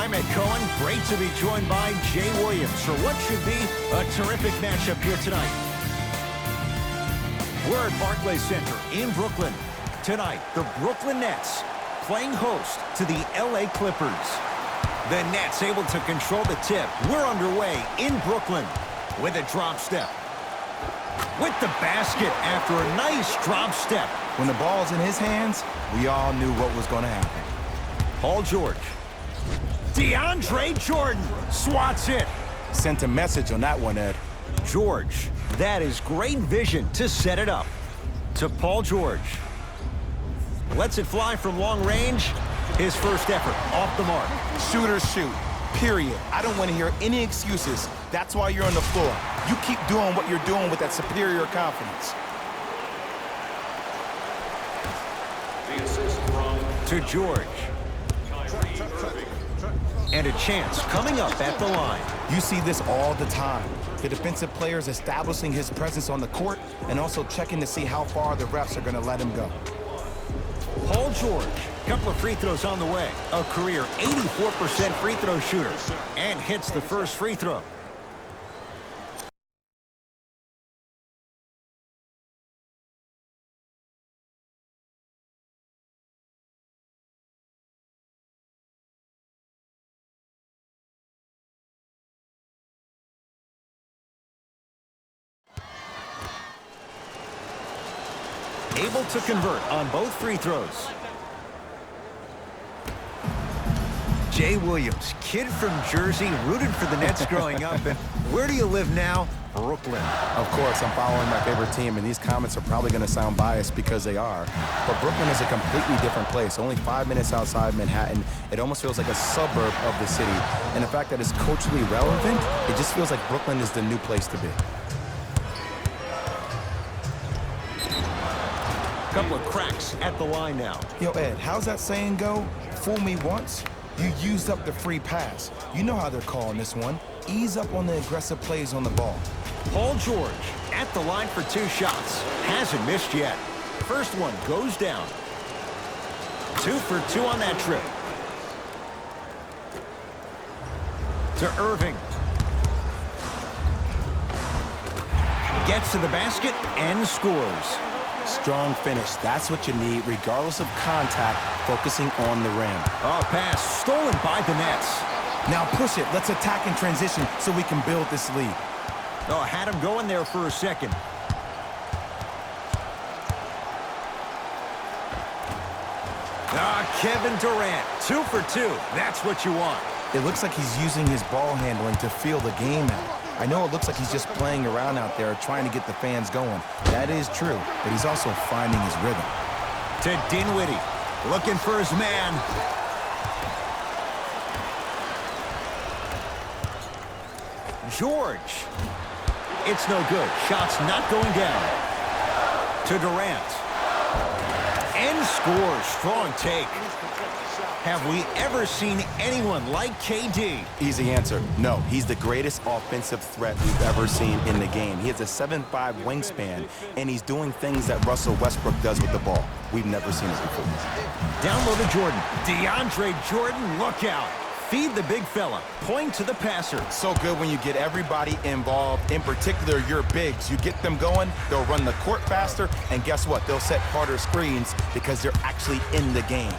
I'm Ed Cohen. Great to be joined by Jay Williams for what should be a terrific matchup here tonight. We're at Barclays Center in Brooklyn. Tonight, the Brooklyn Nets playing host to the LA Clippers. The Nets able to control the tip. We're underway in Brooklyn with a drop step. With the basket after a nice drop step. When the ball's in his hands, we all knew what was going to happen. Paul George. DeAndre Jordan swats it. Sent a message on that one, Ed. George, that is great vision to set it up. To Paul George. Lets it fly from long range. His first effort off the mark. Shooters shoot, period. I don't want to hear any excuses. That's why you're on the floor. You keep doing what you're doing with that superior confidence. To George. And a chance coming up at the line. You see this all the time. The defensive players establishing his presence on the court and also checking to see how far the refs are going to let him go. Paul George, couple of free throws on the way. A career 84% free throw shooter. And hits the first free throw. Able to convert on both free throws. Jay Williams, kid from Jersey, rooted for the Nets growing up. And where do you live now? Brooklyn. Of course, I'm following my favorite team, and these comments are probably going to sound biased because they are. But Brooklyn is a completely different place. Only 5 minutes outside Manhattan. It almost feels like a suburb of the city. And the fact that it's culturally relevant, it just feels like Brooklyn is the new place to be. Couple of cracks at the line now. Yo, Ed, how's that saying go? Fool me once, you used up the free pass. You know how they're calling this one. Ease up on the aggressive plays on the ball. Paul George at the line for 2 shots. Hasn't missed yet. First one goes down. 2 for 2 on that trip. To Irving. Gets to the basket and scores. Strong finish. That's what you need, regardless of contact, focusing on the rim. Oh, pass stolen by the Nets. Now push it. Let's attack in transition so we can build this lead. Oh, had him going there for a second. Kevin Durant, 2 for 2. That's what you want. It looks like he's using his ball handling to feel the game out. I know it looks like he's just playing around out there trying to get the fans going. That is true, but he's also finding his rhythm. To Dinwiddie, looking for his man. George. It's no good. Shot's not going down. To Durant. And scores. Strong take. Have we ever seen anyone like KD? Easy answer. No, he's the greatest offensive threat we've ever seen in the game. He has a 7'5" wingspan, and he's doing things that Russell Westbrook does with the ball. We've never seen it before. Down low to Jordan. DeAndre Jordan, look out. Feed the big fella. Point to the passer. So good when you get everybody involved, in particular your bigs. You get them going, they'll run the court faster, and guess what? They'll set harder screens because they're actually in the game.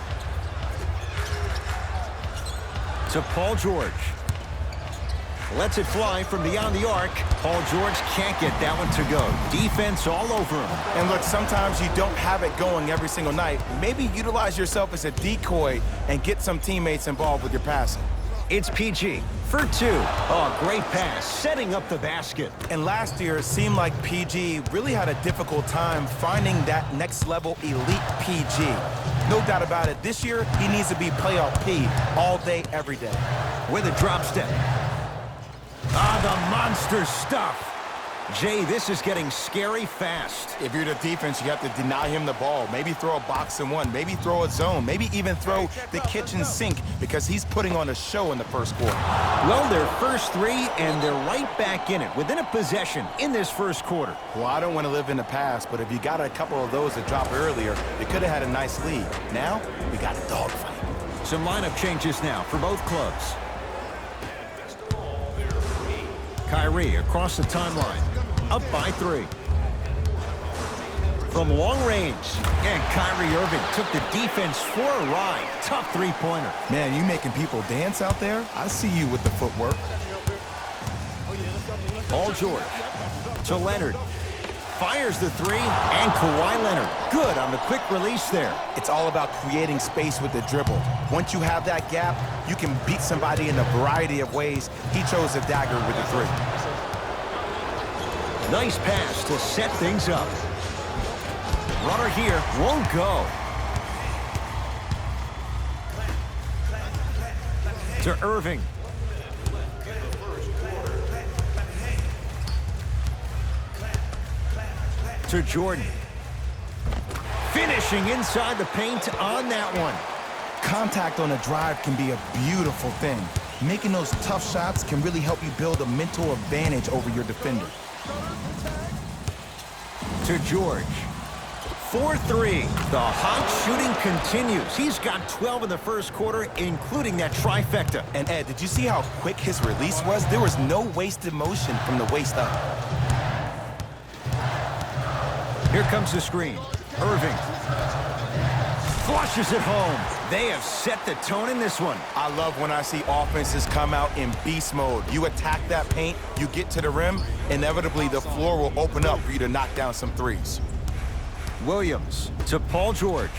To Paul George. Lets it fly from beyond the arc. Paul George can't get that one to go. Defense all over him. And look, sometimes you don't have it going every single night. Maybe utilize yourself as a decoy and get some teammates involved with your passing. It's PG for 2. Oh, great pass, setting up the basket. And last year, it seemed like PG really had a difficult time finding that next-level elite PG. No doubt about it, this year, he needs to be playoff P all day, every day. With a drop step. The monster stuff. Jay, this is getting scary fast. If you're the defense, you have to deny him the ball. Maybe throw a box and one. Maybe throw a zone. Maybe even throw the kitchen sink because he's putting on a show in the first quarter. Well, their first 3, and they're right back in it within a possession in this first quarter. Well, I don't want to live in the past, but if you got a couple of those that dropped earlier, you could have had a nice lead. Now, we got a dogfight. Some lineup changes now for both clubs. Kyrie across the timeline, up by 3. From long range, and Kyrie Irving took the defense for a ride. Tough three-pointer. Man, you making people dance out there? I see you with the footwork. Paul George to Leonard. Fires the 3, and Kawhi Leonard. Good on the quick release there. It's all about creating space with the dribble. Once you have that gap, you can beat somebody in a variety of ways. He chose a dagger with the 3. Nice pass to set things up. Runner here won't go. To Irving. To Jordan. Finishing inside the paint on that one. Contact on a drive can be a beautiful thing. Making those tough shots can really help you build a mental advantage over your defender. To George. 4-3. The hot shooting continues. He's got 12 in the first quarter, including that trifecta. And Ed, did you see how quick his release was? There was no wasted motion from the waist up. Here comes the screen. Irving. Flushes it home. They have set the tone in this one. I love when I see offenses come out in beast mode. You attack that paint, you get to the rim, inevitably the floor will open up for you to knock down some threes. Williams to Paul George.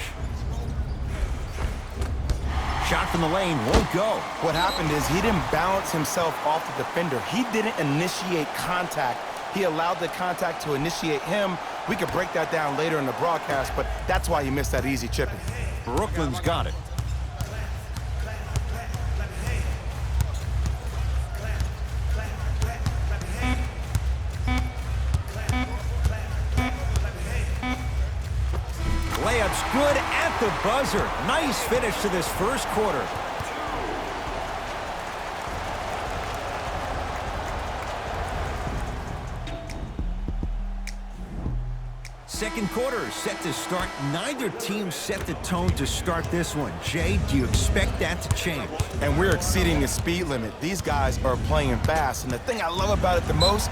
Shot from the lane won't go. What happened is he didn't balance himself off the defender. He didn't initiate contact. He allowed the contact to initiate him. We could break that down later in the broadcast, but that's why he missed that easy chipping. Brooklyn's got it. Layup's good at the buzzer. Nice finish to this first quarter. Second quarter is set to start. Neither team set the tone to start this one. Jay, do you expect that to change? And we're exceeding the speed limit. These guys are playing fast, and the thing I love about it the most,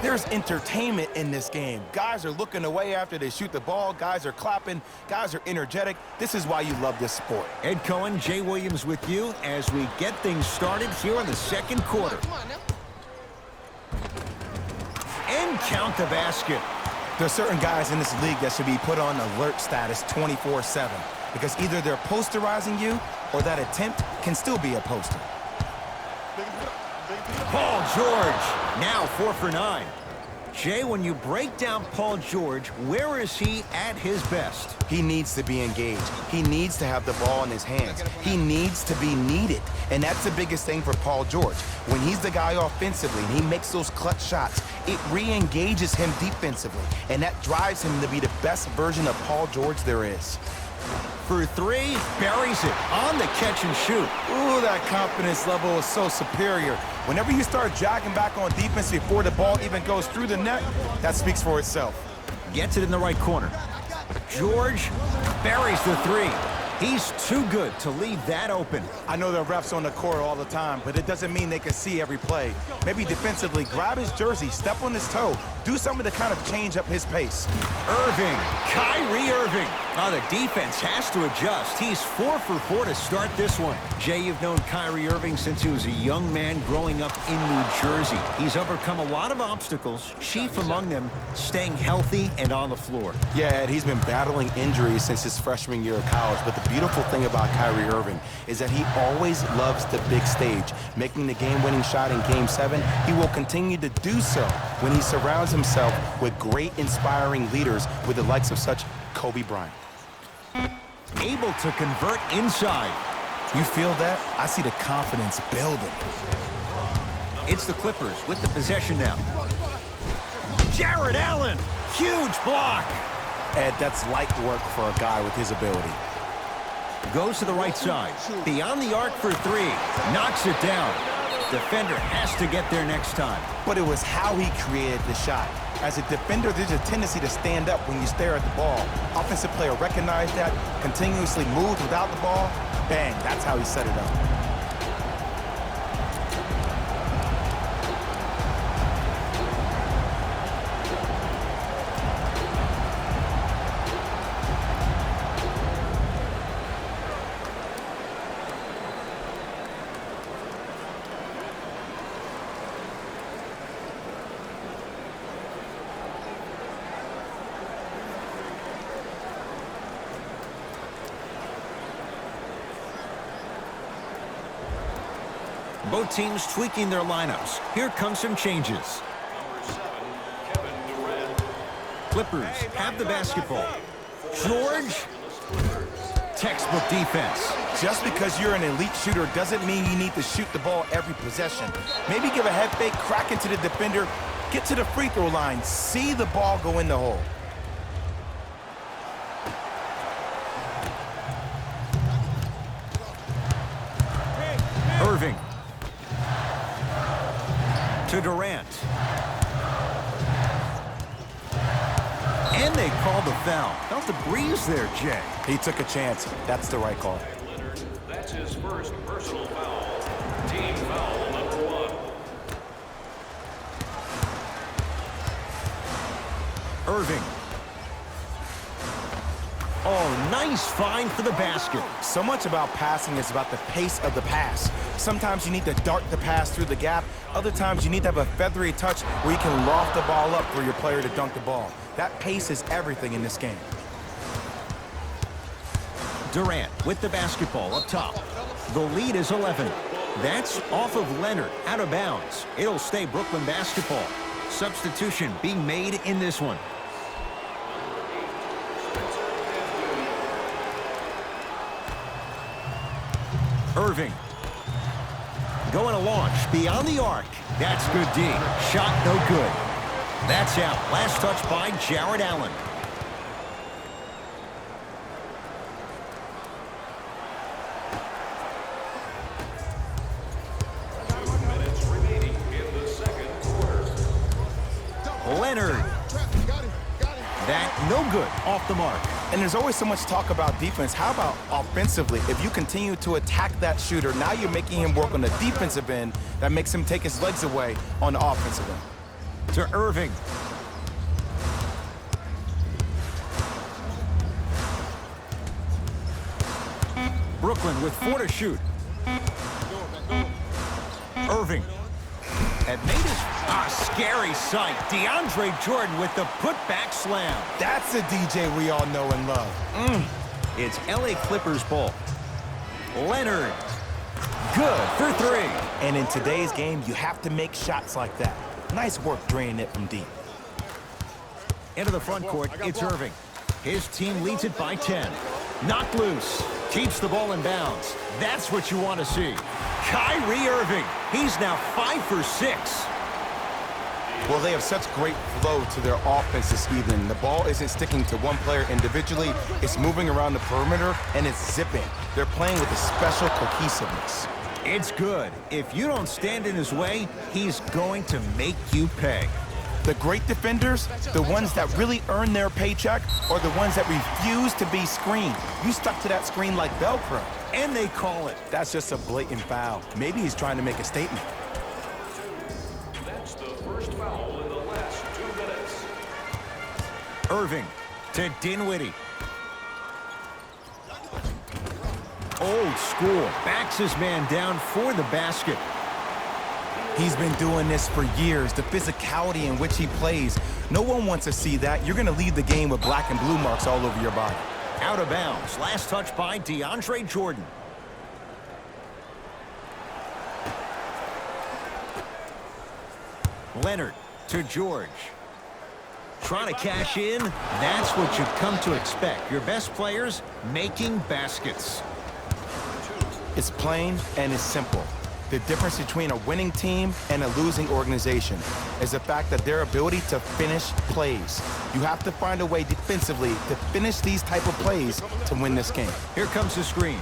there's entertainment in this game. Guys are looking away after they shoot the ball. Guys are clapping. Guys are energetic. This is why you love this sport. Ed Cohen, Jay Williams with you as we get things started here in the second quarter. And count the basket. There are certain guys in this league that should be put on alert status 24/7 because either they're posterizing you or that attempt can still be a poster. Paul George, now 4 for 9. Jay, when you break down Paul George, where is he at his best? He needs to be engaged. He needs to have the ball in his hands. He needs to be needed. And that's the biggest thing for Paul George. When he's the guy offensively and he makes those clutch shots, it re-engages him defensively. And that drives him to be the best version of Paul George there is. For 3, buries it on the catch and shoot. Ooh, that confidence level is so superior. Whenever you start jogging back on defense before the ball even goes through the net, that speaks for itself. Gets it in the right corner. George buries the 3. He's too good to leave that open. I know there are refs on the court all the time, but it doesn't mean they can see every play. Maybe defensively, grab his jersey, step on his toe, do something to kind of change up his pace. Irving, Kyrie Irving. Now the defense has to adjust. He's 4 for 4 to start this one. Jay, you've known Kyrie Irving since he was a young man growing up in New Jersey. He's overcome a lot of obstacles, chief among them staying healthy and on the floor. Yeah, Ed, he's been battling injuries since his freshman year of college, but the beautiful thing about Kyrie Irving is that he always loves the big stage. Making the game-winning shot in Game 7, he will continue to do so when he surrounds himself with great, inspiring leaders with the likes of such Kobe Bryant. Able to convert inside. You feel that? I see the confidence building. It's the Clippers with the possession now. Jared Allen, huge block. Ed, that's light work for a guy with his ability. Goes to the right side. Beyond the arc for 3. Knocks it down. Defender has to get there next time. But it was how he created the shot. As a defender, there's a tendency to stand up when you stare at the ball. Offensive player recognized that, continuously moved without the ball. Bang, that's how he set it up. Both teams tweaking their lineups. Here come some changes. Clippers have the basketball. George. Textbook defense. Just because you're an elite shooter doesn't mean you need to shoot the ball every possession. Maybe give a head fake, crack into the defender, get to the free throw line, see the ball go in the hole. Irving. To Durant. And they call the foul. Felt the breeze there, Jay. He took a chance. That's the right call. That's his first personal foul. Team foul number 1. Irving. Oh, nice find for the basket. So much about passing is about the pace of the pass. Sometimes you need to dart the pass through the gap. Other times you need to have a feathery touch where you can loft the ball up for your player to dunk the ball. That pace is everything in this game. Durant with the basketball up top. The lead is 11. That's off of Leonard, out of bounds. It'll stay Brooklyn basketball. Substitution being made in this one. Irving. Going to launch beyond the arc. That's good D. Shot no good. That's out. Last touch by Jared Allen. Leonard. That no good, off the mark. And there's always so much talk about defense. How about offensively? If you continue to attack that shooter, now you're making him work on the defensive end. That makes him take his legs away on the offensive end. To Irving. Brooklyn with 4 to shoot. Irving. Had made his scary sight. DeAndre Jordan with the putback slam. That's a DJ we all know and love. It's LA Clippers ball. Leonard. Good for 3. And in today's game, you have to make shots like that. Nice work draining it from deep. Into the front court, it's Irving. His team leads it by 10. Knocked loose. Keeps the ball in bounds. That's what you want to see. Kyrie Irving. He's now 5 for 6. Well, they have such great flow to their offense this evening. The ball isn't sticking to one player individually. It's moving around the perimeter, and it's zipping. They're playing with a special cohesiveness. It's good. If you don't stand in his way, he's going to make you pay. The great defenders, the ones that really earn their paycheck, are the ones that refuse to be screened. You stuck to that screen like Velcro. And they call it. That's just a blatant foul. Maybe he's trying to make a statement. That's the first foul in the last 2 minutes. Irving to Dinwiddie. Old school. Backs his man down for the basket. He's been doing this for years, the physicality in which he plays. No one wants to see that. You're going to leave the game with black and blue marks all over your body. Out of bounds. Last touch by DeAndre Jordan. Leonard to George. Trying to cash in. That's what you've come to expect. Your best players making baskets. It's plain and it's simple. The difference between a winning team and a losing organization is the fact that their ability to finish plays. You have to find a way defensively to finish these type of plays to win this game. Here comes the screen.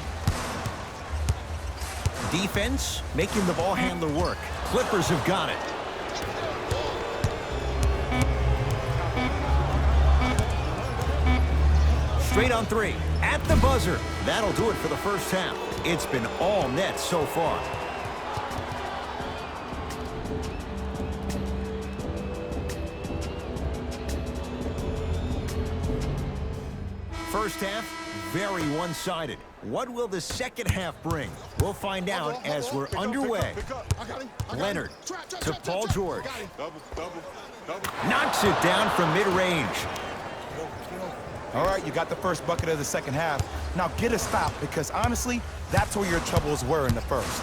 Defense making the ball handler work. Clippers have got it. Straight on three. At the buzzer. That'll do it for the first half. It's been all net so far. First half, very one-sided. What will the second half bring? We'll find out as we're underway. Leonard to Paul George. Knocks it down from mid-range. All right, you got the first bucket of the second half. Now get a stop, because honestly, that's where your troubles were in the first.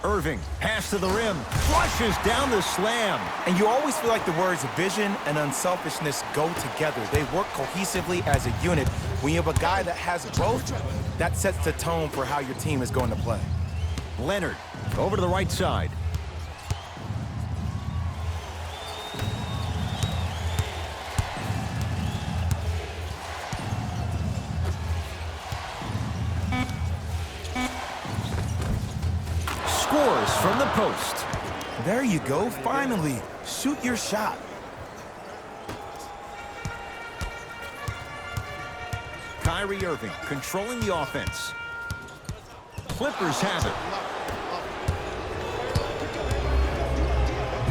Irving, pass to the rim, flushes down the slam. And you always feel like the words vision and unselfishness go together. They work cohesively as a unit. When you have a guy that has both, that sets the tone for how your team is going to play. Leonard, over to the right side. Scores from the post. There you go, finally. Shoot your shot. Kyrie Irving controlling the offense. Clippers have it.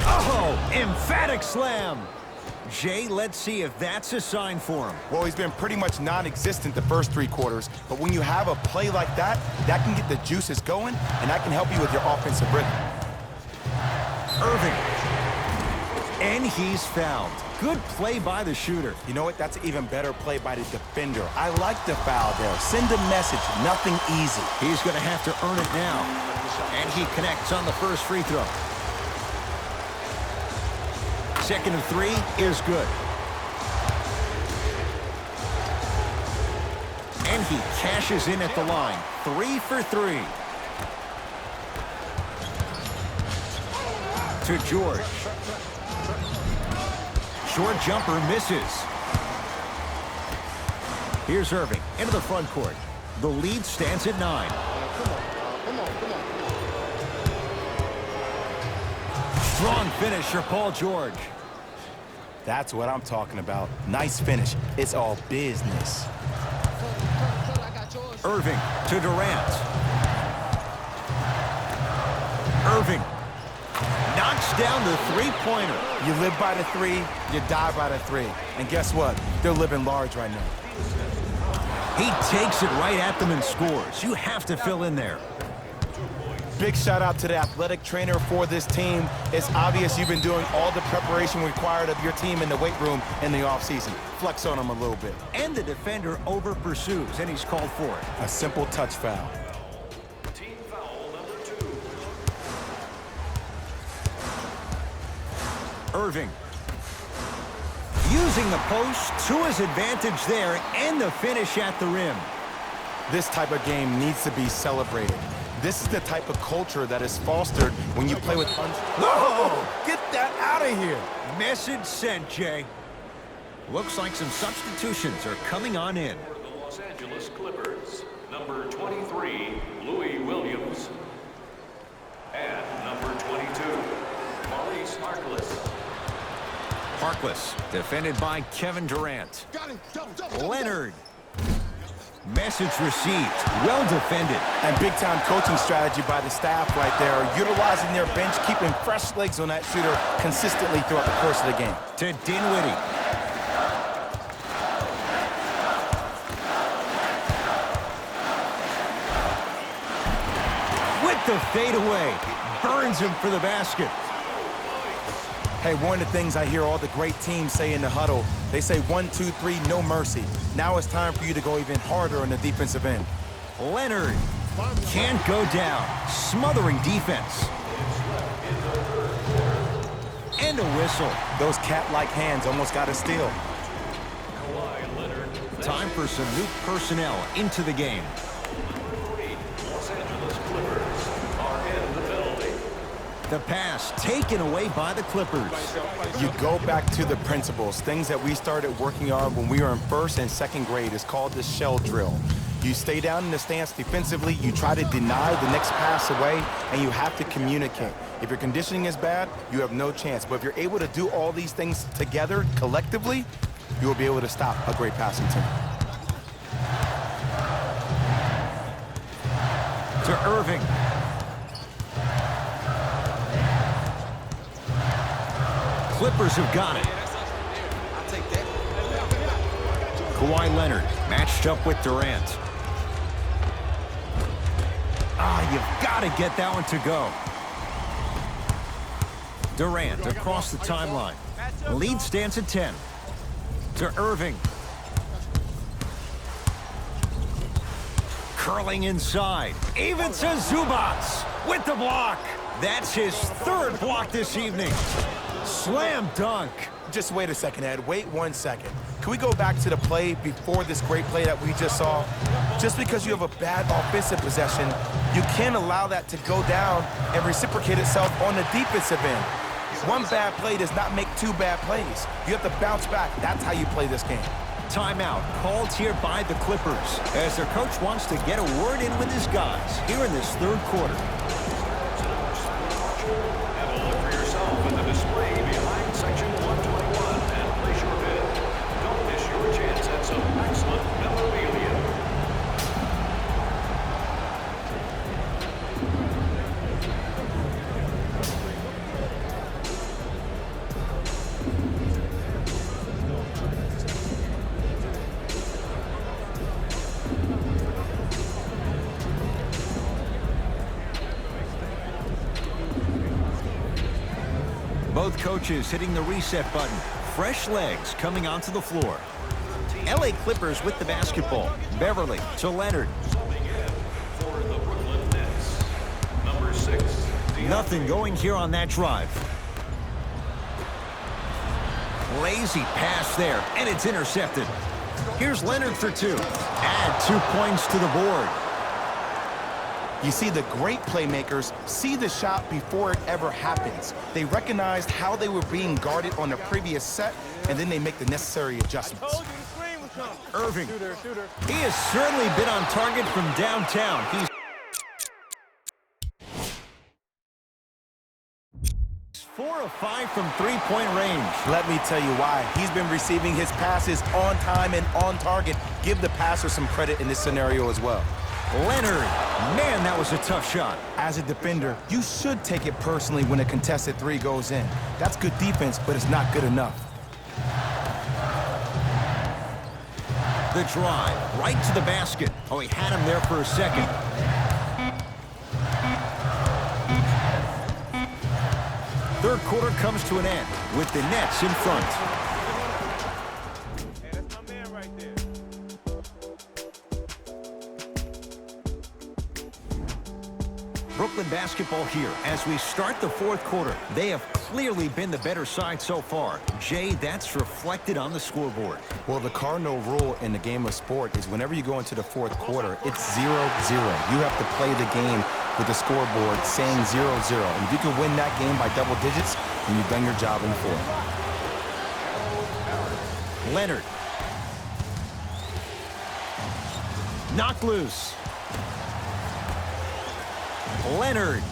Oh, emphatic slam. Jay, let's see if that's a sign for him. Well, he's been pretty much non-existent the first three quarters, but when you have a play like that, that can get the juices going, and that can help you with your offensive rhythm. Irving. And he's fouled. Good play by the shooter. You know what? That's an even better play by the defender. I like the foul there. Send a message. Nothing easy. He's going to have to earn it now. And he connects on the first free throw. Second of three is good. And he cashes in at the line. 3 for 3. To George. Short jumper misses. Here's Irving into the front court. The lead stands at 9. Strong finish for Paul George. That's what I'm talking about. Nice finish. It's all business. Irving to Durant. Irving knocks down the three-pointer. You live by the three, you die by the three. And guess what? They're living large right now. He takes it right at them and scores. You have to fill in there. Big shout out to the athletic trainer for this team. It's obvious you've been doing all the preparation required of your team in the weight room in the offseason. Flex on them a little bit. And the defender over pursues, and he's called for it. A simple touch foul. Team foul number 2. Irving using the post to his advantage there, and the finish at the rim. This type of game needs to be celebrated. This is the type of culture that is fostered when you play with... Whoa! Get that out of here! Message sent, Jay. Looks like some substitutions are coming on in. For the Los Angeles Clippers, number 23, Louis Williams. And number 22, Maurice Harkless. Harkless, defended by Kevin Durant. Leonard. Message received. Well defended. And big-time coaching strategy by the staff right there, utilizing their bench, keeping fresh legs on that shooter consistently throughout the course of the game. To Dinwiddie. With the fadeaway. Burns him for the basket. Hey, one of the things I hear all the great teams say in the huddle, they say 1, 2, 3, no mercy. Now it's time for you to go even harder on the defensive end. Leonard can't go down. Smothering defense. And a whistle. Those cat-like hands almost got a steal. Time for some new personnel into the game. Los Angeles Clippers are in the penalty. The pass taken away by the Clippers. You go back to the principles, things that we started working on when we were in first and second grade. It's called the shell drill. You stay down in the stance defensively, you try to deny the next pass away, and you have to communicate. If your conditioning is bad, you have no chance. But if you're able to do all these things together, collectively, you will be able to stop a great passing team. To Irving. Clippers have got it. Kawhi Leonard matched up with Durant. You've got to get that one to go. Durant across the timeline. Lead stands at 10. To Irving. Curling inside. Even to Zubats with the block. That's his third block this evening. Slam dunk. Just wait a second, Ed. Wait 1 second. Can we go back to the play before this great play that we just saw? Just because you have a bad offensive possession, you can't allow that to go down and reciprocate itself on the defensive end. One bad play does not make two bad plays. You have to bounce back. That's how you play this game. Timeout called here by the Clippers as their coach wants to get a word in with his guys here in this third quarter. Have a look for yourself at the display behind section 121 and place your bid. Don't miss your chance at some excellent memorabilia. Both coaches hitting the reset button. Fresh legs coming onto the floor. LA Clippers with the basketball. Beverly to Leonard. Subbing in for the Brooklyn Nets. Number 6. Nothing going here on that drive. Lazy pass there, and it's intercepted. Here's Leonard for 2. Add 2 points to the board. You see, the great playmakers see the shot before it ever happens. They recognized how they were being guarded on the previous set, and then they make the necessary adjustments. Irving. He has certainly been on target from downtown. He's 4 of 5 from three-point range. Let me tell you why. He's been receiving his passes on time and on target. Give the passer some credit in this scenario as well. Leonard. Man, that was a tough shot. As a defender, you should take it personally when a contested three goes in. That's good defense, but it's not good enough. The drive right to the basket. Oh, he had him there for a second. Third quarter comes to an end with the Nets in front. Brooklyn basketball here as we start the fourth quarter. They have clearly been the better side so far. Jay, that's reflected on the scoreboard. Well, the cardinal rule in the game of sport is whenever you go into the fourth quarter, it's 0-0. You have to play the game with the scoreboard saying 0-0. And if you can win that game by double digits, then you've done your job in the fourth. Leonard. Knocked loose. Leonard.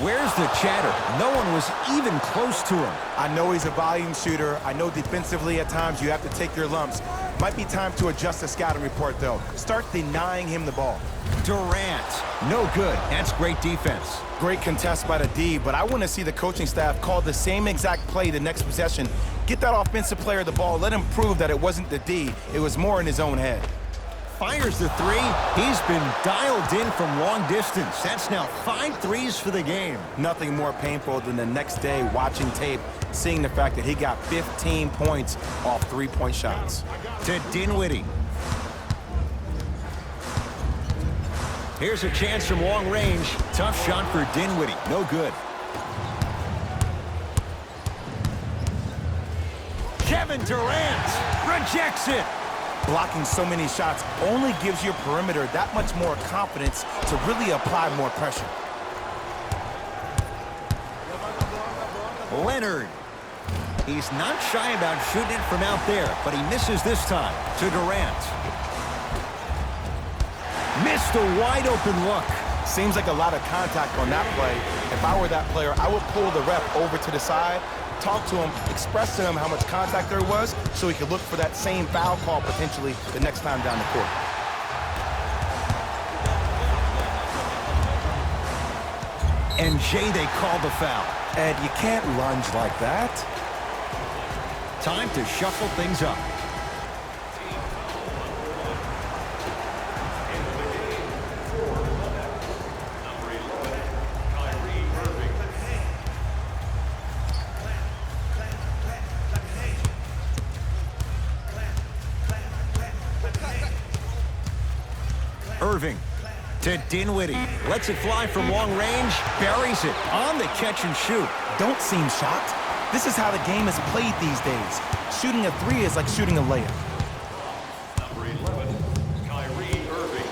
Where's the chatter? No one was even close to him. I know he's a volume shooter. I know defensively at times you have to take your lumps. Might be time to adjust the scouting report, though. Start denying him the ball. Durant. No good. That's great defense. Great contest by the D, but I want to see the coaching staff call the same exact play the next possession. Get that offensive player the ball. Let him prove that it wasn't the D. It was more in his own head. Fires the three. He's been dialed in from long distance. That's now 5 threes for the game. Nothing more painful than the next day watching tape, seeing the fact that he got 15 points off three-point shots. To Dinwiddie. Here's a chance from long range. Tough shot for Dinwiddie. No good. Kevin Durant rejects it. Blocking so many shots only gives your perimeter that much more confidence to really apply more pressure. Leonard. He's not shy about shooting it from out there, but he misses this time. To Durant. Missed a wide open look. Seems like a lot of contact on that play. If I were that player, I would pull the ref over to the side, talk to him, express to him how much contact there was so he could look for that same foul call potentially the next time down the court. And Jay, they called the foul. Ed, you can't lunge like that. Time to shuffle things up. Irving to Dinwiddie. Lets it fly from long range. Buries it on the catch and shoot. Don't seem shocked. This is how the game is played these days. Shooting a three is like shooting a layup. Number 11, Kyrie Irving.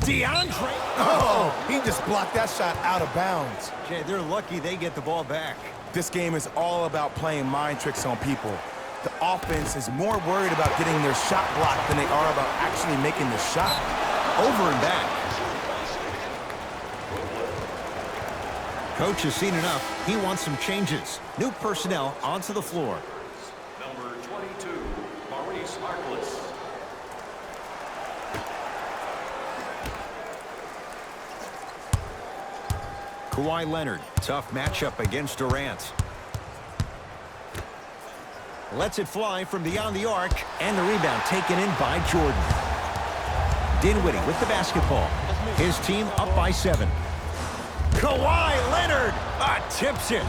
DeAndre. Oh, he just blocked that shot out of bounds. Jay, they're lucky they get the ball back. This game is all about playing mind tricks on people. The offense is more worried about getting their shot blocked than they are about actually making the shot. Over and back. Coach has seen enough. He wants some changes. New personnel onto the floor. Number 22, Maurice Harkless. Kawhi Leonard, tough matchup against Durant. Lets it fly from beyond the arc, and the rebound taken in by Jordan. Dinwiddie with the basketball. His team up by 7. Kawhi Leonard tips it.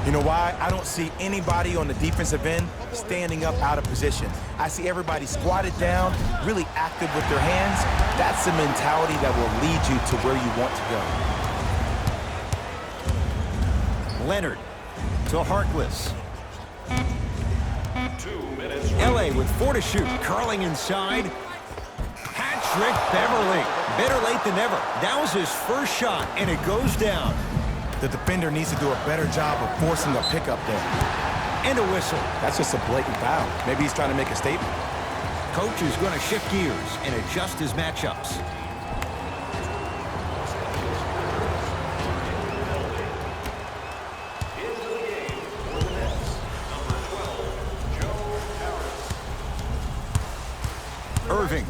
You know why? I don't see anybody on the defensive end standing up out of position. I see everybody squatted down, really active with their hands. That's the mentality that will lead you to where you want to go. Leonard to Harkless. 2 minutes. LA with 4 to shoot. Curling inside. Hat-trick Beverly. Better late than never. That was his first shot, and it goes down. The defender needs to do a better job of forcing a pickup there. And a whistle. That's just a blatant foul. Maybe he's trying to make a statement. Coach is going to shift gears and adjust his matchups. Irving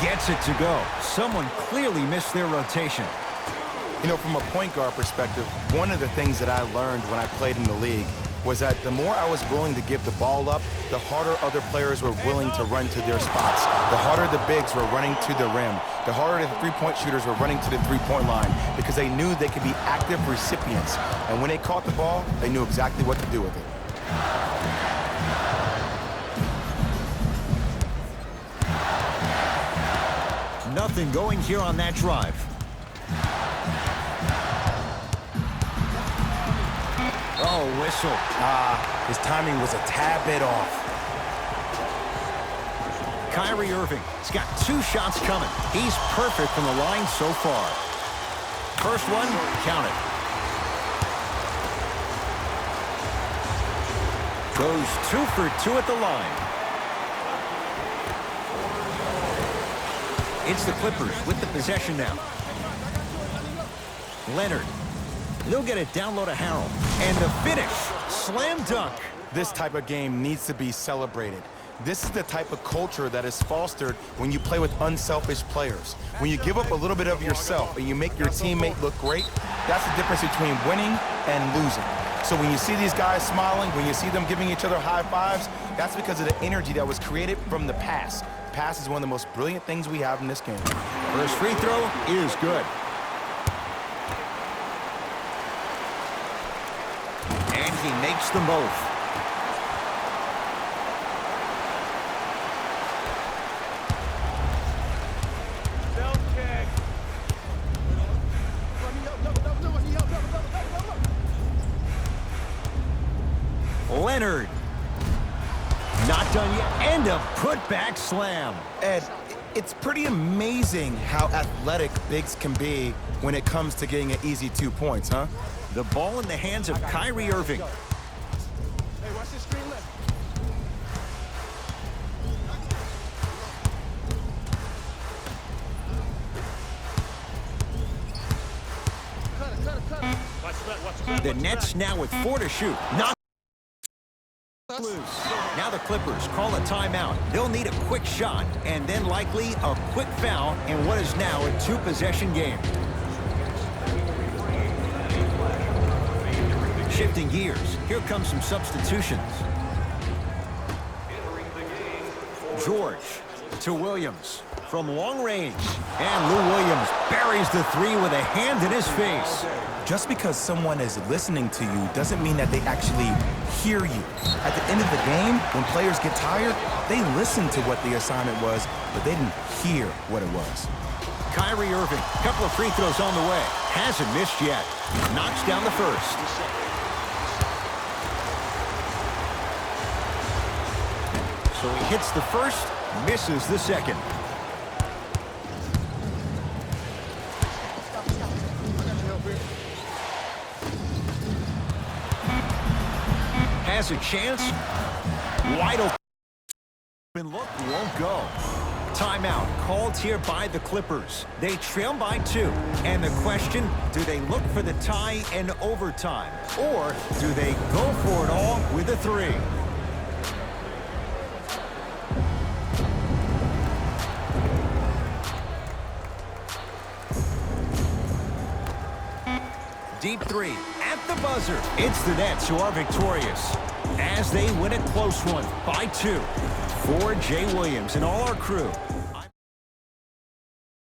gets it to go. Someone clearly missed their rotation. You know, from a point guard perspective, one of the things that I learned when I played in the league was that the more I was willing to give the ball up, the harder other players were willing to run to their spots. The harder the bigs were running to the rim. The harder the three-point shooters were running to the three-point line because they knew they could be active recipients. And when they caught the ball, they knew exactly what to do with it. Nothing going here on that drive. Oh, whistle. His timing was a tad bit off. Kyrie Irving has got 2 shots coming. He's perfect from the line so far. First one, count it. Goes 2 for 2 at the line. It's the Clippers with the possession now. Leonard. They'll get it down low to Harrell. And the finish. Slam dunk. This type of game needs to be celebrated. This is the type of culture that is fostered when you play with unselfish players. When you give up a little bit of yourself and you make your teammate look great, that's the difference between winning and losing. So when you see these guys smiling, when you see them giving each other high fives, that's because of the energy that was created from the pass. Pass is one of the most brilliant things we have in this game. First free throw is good. And he makes them both. Leonard. Not done yet. And a putback slam. Ed, it's pretty amazing how athletic bigs can be when it comes to getting an easy 2 points, huh? The ball in the hands of Kyrie Irving. Hey, watch this screen left. The Nets now with 4 to shoot. Not loose. Now the Clippers call a timeout. They'll need a quick shot and then likely a quick foul in what is now a 2-possession game. Shifting gears, here come some substitutions. George to Williams from long range. And Lou Williams buries the 3 with a hand in his face. Just because someone is listening to you doesn't mean that they actually hear you. At the end of the game, when players get tired, they listen to what the assignment was, but they didn't hear what it was. Kyrie Irving, couple of free throws on the way. Hasn't missed yet. Knocks down the first. So he hits the first, misses the second. Has a chance. Wide open look, won't go. Timeout called here by the Clippers. They trail by 2. And the question, do they look for the tie in overtime? Or do they go for it all with a 3? Deep 3 at the buzzer. It's the Nets who are victorious as they win a close one by 2. For Jay Williams and all our crew,